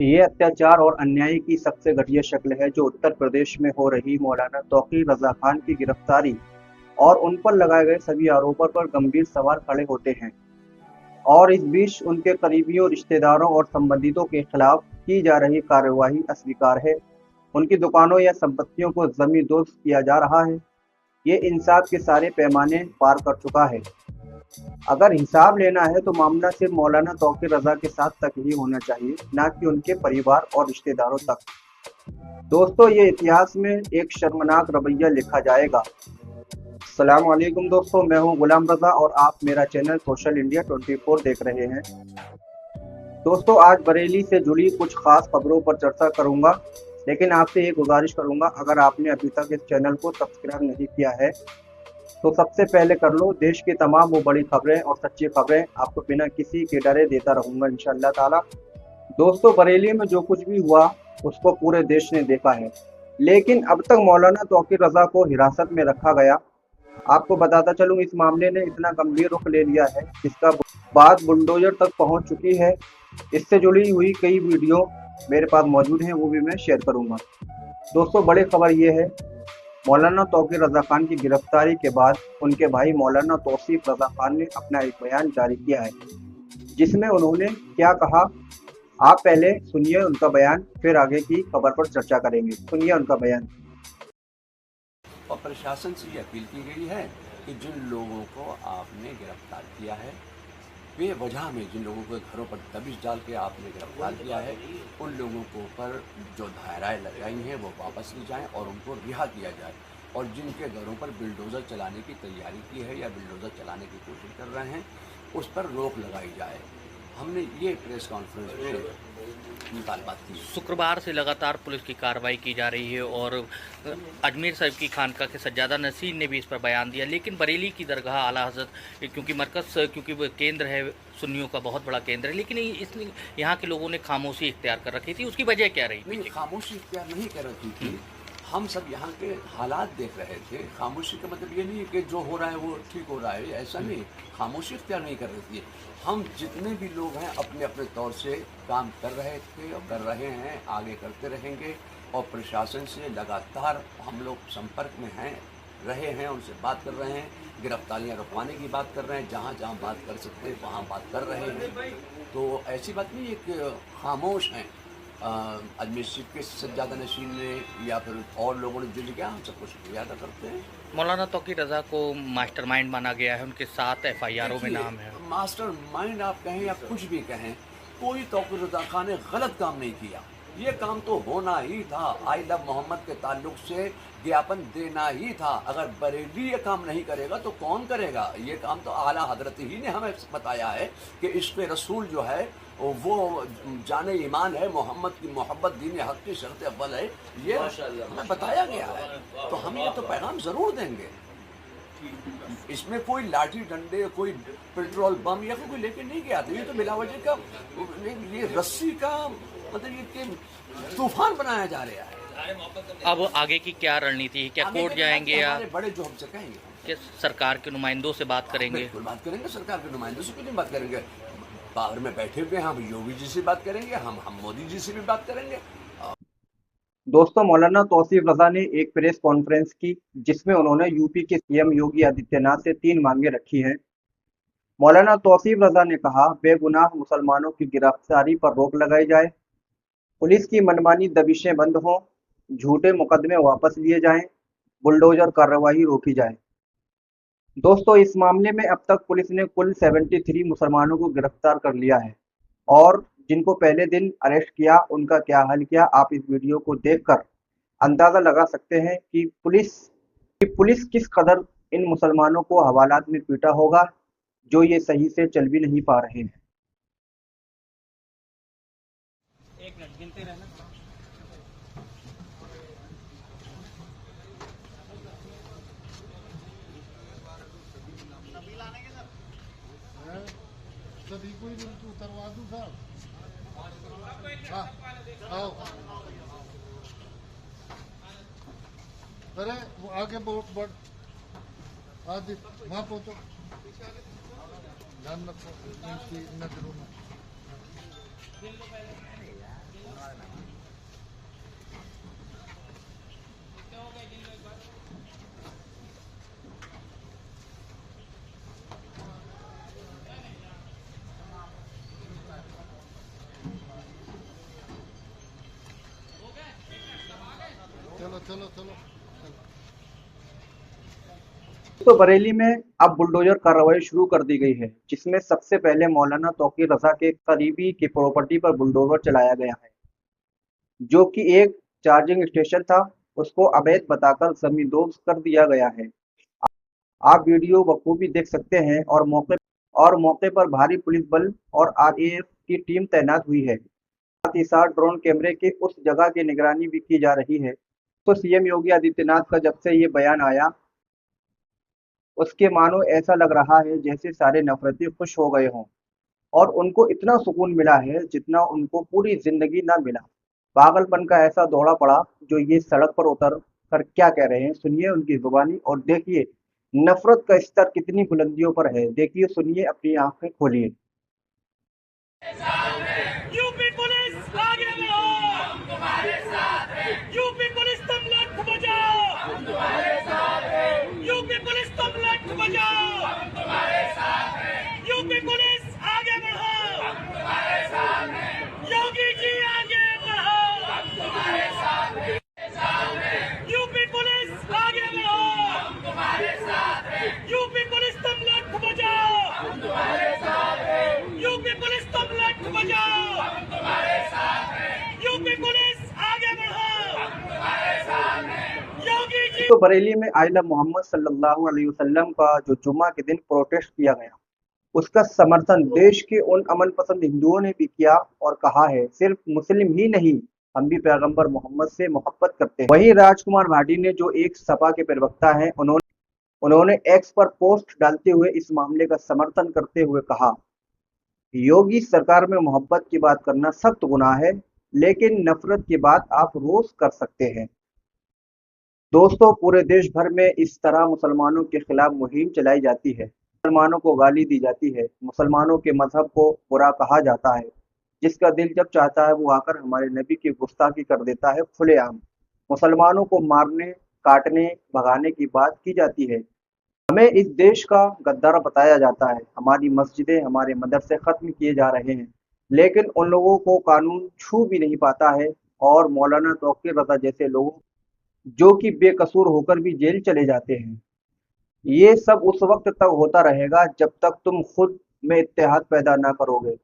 ये अत्याचार और अन्याय की सबसे घटिया शक्ल है जो उत्तर प्रदेश में हो रही मौलाना तौकीर रजा खान की गिरफ्तारी और उन पर लगाए गए सभी आरोपों पर गंभीर सवाल खड़े होते हैं। और इस बीच उनके करीबियों, रिश्तेदारों और संबंधितों के खिलाफ की जा रही कार्यवाही अस्वीकार है। उनकी दुकानों या संपत्तियों को जमींदोज किया जा रहा है। ये इंसाफ के सारे पैमाने पार कर चुका है। अगर हिसाब लेना है तो मामला सिर्फ मौलाना तौकीर रजा के साथ तक ही होना चाहिए, ना कि उनके परिवार और रिश्तेदारों तक। दोस्तों, ये इतिहास में एक शर्मनाक रवैया लिखा जाएगा। अस्सलाम वालेकुम दोस्तों, मैं हूं गुलाम रजा और आप मेरा चैनल सोशल इंडिया 24 देख रहे हैं। दोस्तों, आज बरेली से जुड़ी कुछ खास खबरों पर चर्चा करूंगा, लेकिन आपसे ये गुजारिश करूंगा, अगर आपने अभी तक इस चैनल को सब्सक्राइब नहीं किया है तो सबसे पहले कर लो। देश की तमाम वो बड़ी खबरें और सच्ची खबरें आपको बिना किसी के डरे देता रहूंगा इंशाअल्लाह ताला। दोस्तों, बरेली में जो कुछ भी हुआ उसको पूरे देश ने देखा है, लेकिन अब तक मौलाना तौकीर रजा को हिरासत में रखा गया। आपको बताता चलूं, इस मामले ने इतना गंभीर रुख ले लिया है जिसका बात बुलडोजर तक पहुंच चुकी है। इससे जुड़ी हुई कई वीडियो मेरे पास मौजूद हैं, वो भी मैं शेयर करूंगा। दोस्तों, बड़ी खबर ये है, मौलाना तौकीर रजा खान की गिरफ्तारी के बाद उनके भाई मौलाना तौसीफ रजा खान ने अपना एक बयान जारी किया है, जिसमें उन्होंने क्या कहा, आप पहले सुनिए उनका बयान, फिर आगे की खबर पर चर्चा करेंगे। सुनिए उनका बयान। और प्रशासन से ये अपील की गई है कि जिन लोगों को आपने गिरफ्तार किया है, बेवजह में जिन लोगों के घरों पर दबिश डाल के आपने गिरफ्तार किया है, उन लोगों के ऊपर जो धाराएं लगाई हैं वो वापस ली जाएं और उनको रिहा किया जाए। और जिनके घरों पर बिल्डोज़र चलाने की तैयारी की है या बिल्डोज़र चलाने की कोशिश कर रहे हैं, उस पर रोक लगाई जाए। हमने ये प्रेस कॉन्फ्रेंस में निकाल बात की। शुक्रवार से लगातार पुलिस की कार्रवाई की जा रही है और अजमेर साहिब की खानका के सज्जादा नसीर ने भी इस पर बयान दिया, लेकिन बरेली की दरगाह आला हज़रत क्योंकि मरकज़, क्योंकि वो केंद्र है, सुन्नियों का बहुत बड़ा केंद्र है, लेकिन इसने यहाँ के लोगों ने खामोशी इख्तियार कर रखी थी। उसकी वजह क्या रही? नहीं, खामोशी इख्तियार नहीं कर रखी थी। हम सब यहाँ के हालात देख रहे थे। खामोशी का मतलब ये नहीं है कि जो हो रहा है वो ठीक हो रहा है, ऐसा नहीं। खामोशी इख्तियार नहीं कर रही थी। हम जितने भी लोग हैं अपने अपने तौर से काम कर रहे थे और कर रहे हैं, आगे करते रहेंगे। और प्रशासन से लगातार हम लोग संपर्क में हैं, रहे हैं, उनसे बात कर रहे हैं, गिरफ्तारियाँ रुकवाने की बात कर रहे हैं, जहाँ जहाँ बात कर सकते हैं वहाँ बात कर रहे हैं। तो ऐसी बात नहीं है कि खामोश हैं। अजमेर शरीफ के सज्जादा नशीन ने या फिर और लोगों ने जो किया, हम सबको शुक्रिया अदा करते हैं। मौलाना तौकीर रजा को मास्टरमाइंड माना गया है, उनके 7 FIRों में नाम है। मास्टर माइंड आप कहें या कुछ भी कहें, कोई तौकीर रजा खान ने गलत काम नहीं किया। ये काम तो होना ही था। आई लव मोहम्मद के ताल्लुक से ज्ञापन देना ही था। अगर बरेली ये काम नहीं करेगा तो कौन करेगा? ये काम तो आला हजरत ही ने हमें बताया है कि इश्क़ रसूल जो है वो जाने ईमान है, मोहम्मद की मोहब्बत दीन हक की शर्त अव्वल है, ये हमें बताया गया है। तो हम ये तो पैगाम ज़रूर देंगे। इसमें कोई लाठी डंडे, कोई पेट्रोल बम या कोई लेके नहीं गया था। ये तो बिलावजह का ये रस्सी का मतलब ये कि तूफान बनाया जा रहा है। अब आगे की क्या रणनीति है? क्या कोर्ट जाएंगे या बड़े जो हमसे कहेंगे, क्या सरकार के नुमाइंदों से बात करेंगे? बिल्कुल बात करेंगे। सरकार के नुमाइंदों से क्यों नहीं बात करेंगे? पावर में बैठे हुए हम योगी जी से बात करेंगे, हम मोदी जी से भी बात करेंगे। दोस्तों, मौलाना तौसीफ रजा ने एक प्रेस कॉन्फ्रेंस की, जिसमें उन्होंने यूपी के सीएम योगी आदित्यनाथ से 3 मांगे रखी हैं। मौलाना तौसीफ रजा ने कहा, बेगुनाह मुसलमानों की गिरफ्तारी पर रोक लगाई जाए, पुलिस की मनमानी दबिशें बंद हों, झूठे मुकदमे वापस लिए जाएं, बुलडोजर कार्रवाई रोकी जाए। दोस्तों, इस मामले में अब तक पुलिस ने कुल 73 मुसलमानों को गिरफ्तार कर लिया है और जिनको पहले दिन अरेस्ट किया उनका क्या हाल किया, आप इस वीडियो को देखकर अंदाजा लगा सकते हैं कि पुलिस किस कदर इन मुसलमानों को हवालात में पीटा होगा, जो ये सही से चल भी नहीं पा रहे हैं। एक मिनट गिनते रहना। सभी कोई उतरवा दूं साहब। आओ। अरे वो आगे बढ़ आदि वहाँ पहुँचो, ध्यान रखो इनकी नजरों में। चलो चलो तो बरेली में अब बुलडोजर कार्रवाई शुरू कर दी गई है, जिसमें सबसे पहले मौलाना तौकीर रजा के करीबी की प्रॉपर्टी पर बुलडोजर चलाया गया है, जो कि एक चार्जिंग स्टेशन था। उसको अवैध बताकर जमींदोज कर दिया गया है। आप वीडियो बखूबी देख सकते हैं और मौके पर भारी पुलिस बल और आरएएफ की टीम तैनात हुई है। साथ ही साथ ड्रोन कैमरे की उस जगह की निगरानी भी की जा रही है। तो सीएम योगी आदित्यनाथ का जब से ये बयान आया, उसके मानो ऐसा लग रहा है जैसे सारे नफरती खुश हो गए हों और उनको इतना सुकून मिला है जितना उनको पूरी जिंदगी ना मिला। पागलपन का ऐसा दौड़ा पड़ा जो ये सड़क पर उतर कर क्या कह रहे हैं, सुनिए उनकी जुबानी और देखिए नफरत का स्तर कितनी बुलंदियों पर है। देखिए, सुनिए, अपनी आंखें खोलिए। यूपी पुलिस आगे बढ़ो, हम तुम्हारे साथ हैं। यूपी पुलिस तुम लठ बजाओ, हम तुम्हारे साथ हैं। यूपी पुलिस तुम लठ बजाओ, हम तुम्हारे साथ हैं। यूपी पुलिस आगे बढ़ो, हम तुम्हारे साथ हैं। योगी जी आगे बढ़ो, हम तुम्हारे साथ हैं। यूपी पुलिस आगे बढ़ो, हम तुम्हारे साथ हैं। यूपी पुलिस तुम लठ बजाओ, हम तुम्हारे साथ हैं। यूपी पुलिस तुम लठ बजाओ, हम तुम्हारे साथ हैं। यूपी पुलिस आगे बढ़ो, हम तुम्हारे साथ हैं। योगी जी। तो बरेली में आइला मोहम्मद सल्लल्लाहु अलैहि वसल्लम का जो जुम्मा के दिन प्रोटेस्ट किया गया, उसका समर्थन देश के उन अमन पसंद हिंदुओं ने भी किया और कहा है सिर्फ मुस्लिम ही नहीं, हम भी पैगंबर मोहम्मद से मोहब्बत करते हैं। वहीं राजकुमार भाटी ने, जो एक सपा के प्रवक्ता हैं, उन्होंने एक्स पर पोस्ट डालते हुए इस मामले का समर्थन करते हुए कहा, योगी सरकार में मोहब्बत की बात करना सख्त गुनाह है, लेकिन नफरत की बात आप रोज कर सकते हैं। दोस्तों, पूरे देश भर में इस तरह मुसलमानों के खिलाफ मुहिम चलाई जाती है। मुसलमानों को गाली दी जाती है, मुसलमानों के मजहब को बुरा कहा जाता है। जिसका दिल जब चाहता है वो आकर हमारे नबी की गुस्ताखी कर देता है खुलेआम। मुसलमानों को मारने, काटने, भगाने की बात की जाती है। हमें इस देश का गद्दार बताया जाता है। हमारी मस्जिदें, हमारे मदरसे खत्म किए जा रहे हैं, लेकिन उन लोगों को कानून छू भी नहीं पाता है। और मौलाना तौकीर रजा जैसे लोगों, जो कि बेकसूर होकर भी जेल चले जाते हैं। ये सब उस वक्त तक होता रहेगा जब तक तुम खुद में इत्तेहाद पैदा ना करोगे।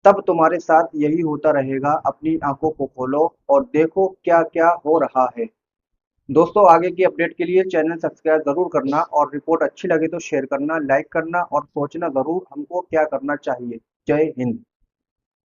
तब तुम्हारे साथ यही होता रहेगा। अपनी आंखों को खोलो और देखो क्या क्या हो रहा है। दोस्तों, आगे की अपडेट के लिए चैनल सब्सक्राइब जरूर करना और रिपोर्ट अच्छी लगे तो शेयर करना, लाइक करना और सोचना जरूर हमको क्या करना चाहिए। जय हिंद।